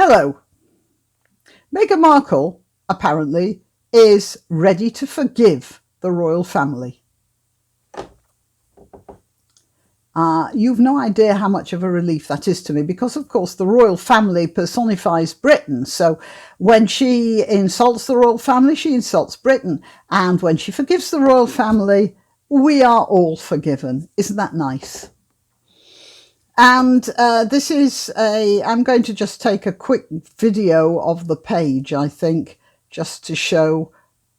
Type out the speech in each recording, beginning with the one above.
Hello. Meghan Markle, apparently, is ready to forgive the royal family. You've no idea how much of a relief that is to me, because of course the royal family personifies Britain. So when she insults the royal family, she insults Britain. And when she forgives the royal family, we are all forgiven. Isn't that nice? And I'm going to just take a quick video of the page, I think, just to show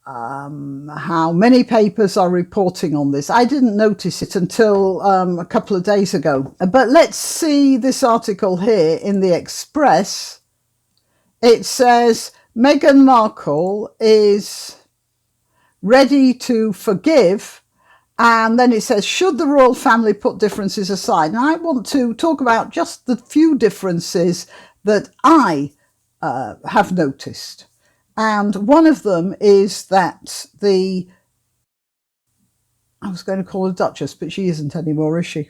how many papers are reporting on this. I didn't notice it until a couple of days ago. But let's see this article here in the Express. It says Meghan Markle is ready to forgive. And then it says, should the royal family put differences aside? And I want to talk about just the few differences that I have noticed. And one of them is that I was going to call her Duchess, but she isn't anymore, is she?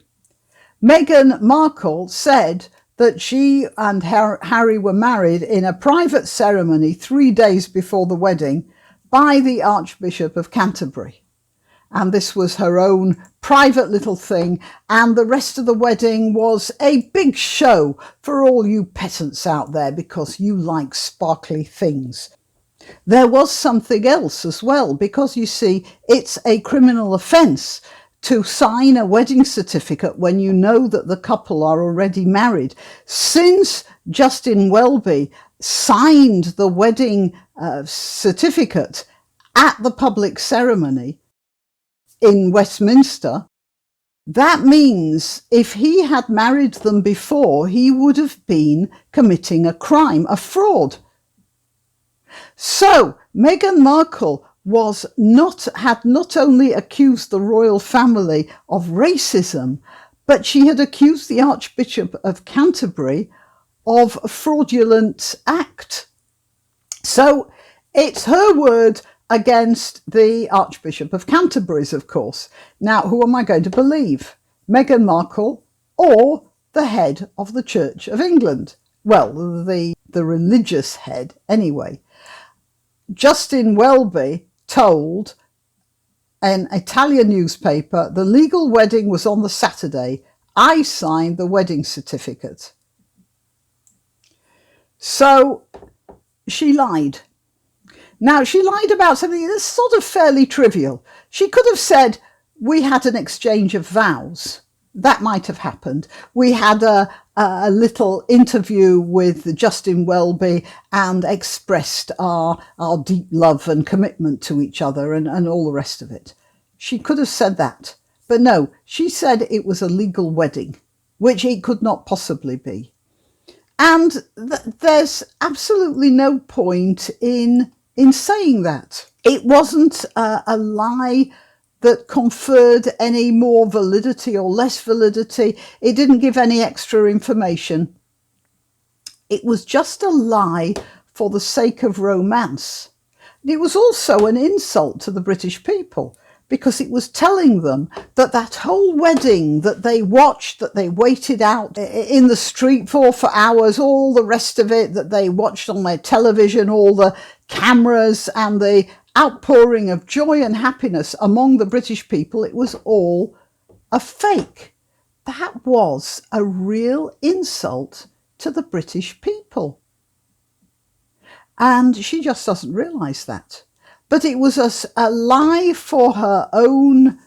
Meghan Markle said that she and Harry were married in a private ceremony 3 days before the wedding by the Archbishop of Canterbury. And this was her own private little thing. And the rest of the wedding was a big show for all you peasants out there, because you like sparkly things. There was something else as well, because you see, it's a criminal offence to sign a wedding certificate when you know that the couple are already married. Since Justin Welby signed the wedding certificate at the public ceremony in Westminster, that means if he had married them before, he would have been committing a crime, a fraud. So Meghan Markle had not only accused the royal family of racism, but she had accused the Archbishop of Canterbury of a fraudulent act. So it's her word against the Archbishop of Canterbury's, of course. Now, who am I going to believe? Meghan Markle or the head of the Church of England? Well, the religious head, anyway. Justin Welby told an Italian newspaper, the legal wedding was on the Saturday. I signed the wedding certificate. So she lied. Now, she lied about something that's sort of fairly trivial. She could have said, we had an exchange of vows. That might have happened. We had a little interview with Justin Welby and expressed our deep love and commitment to each other and all the rest of it. She could have said that. But no, she said it was a legal wedding, which it could not possibly be. And there's absolutely no point in saying that. It wasn't a lie that conferred any more validity or less validity. It didn't give any extra information. It was just a lie for the sake of romance. It was also an insult to the British people, because it was telling them that that whole wedding that they watched, that they waited out in the street for hours, all the rest of it that they watched on their television, all the cameras and the outpouring of joy and happiness among the British people, it was all a fake. That was a real insult to the British people. And she just doesn't realise that. But it was a lie for her own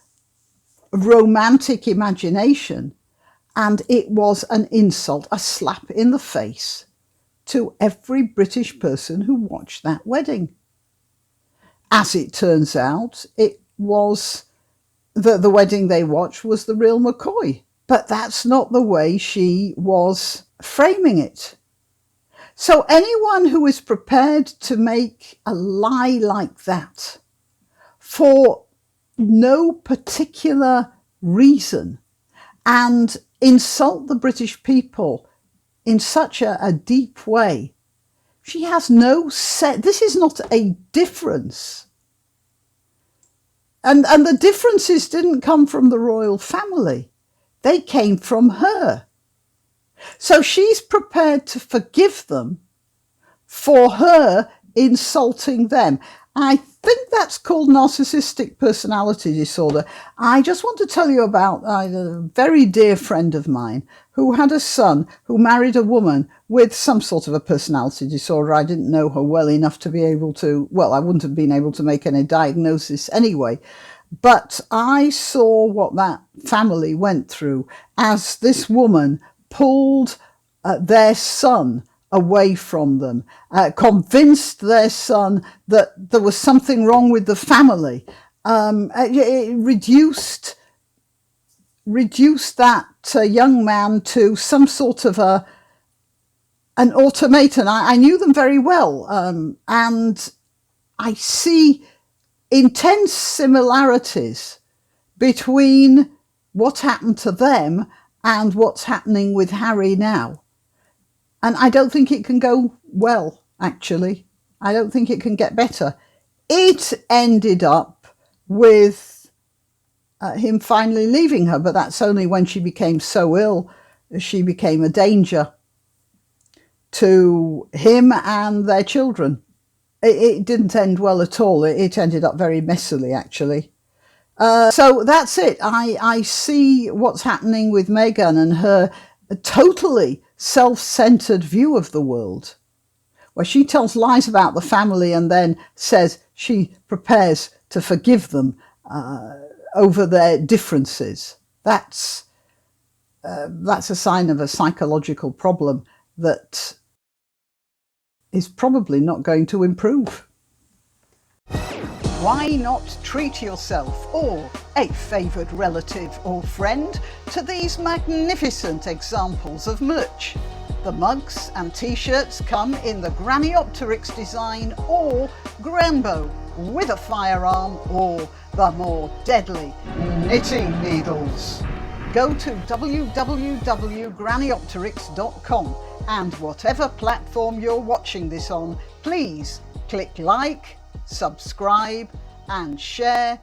romantic imagination, and it was an insult, a slap in the face to every British person who watched that wedding. As it turns out, it was the wedding they watched was the real McCoy. But that's not the way she was framing it. So anyone who is prepared to make a lie like that for no particular reason and insult the British people in such a deep way, she has no set. This is not a difference. And the differences didn't come from the royal family. They came from her. So she's prepared to forgive them for her insulting them. I think that's called narcissistic personality disorder. I just want to tell you about a very dear friend of mine who had a son who married a woman with some sort of a personality disorder. I didn't know her well enough to be able to, well, I wouldn't have been able to make any diagnosis anyway. But I saw what that family went through as this woman pulled their son away from them, convinced their son that there was something wrong with the family. It reduced that young man to some sort of an automaton. I knew them very well, and I see intense similarities between what happened to them and what's happening with Harry now. And I don't think it can go well, actually. I don't think it can get better. It ended up with him finally leaving her, but that's only when she became so ill, she became a danger to him and their children. It didn't end well at all. It ended up very messily, actually. So that's it. I see what's happening with Meghan and her totally self-centered view of the world, where she tells lies about the family and then says she prepares to forgive them over their differences. That's a sign of a psychological problem that is probably not going to improve. Why not treat yourself or a favoured relative or friend to these magnificent examples of merch? The mugs and t-shirts come in the Grannyopteryx design or Grambo with a firearm or the more deadly knitting needles. Go to www.grannyopteryx.com and whatever platform you're watching this on, please click like, subscribe and share.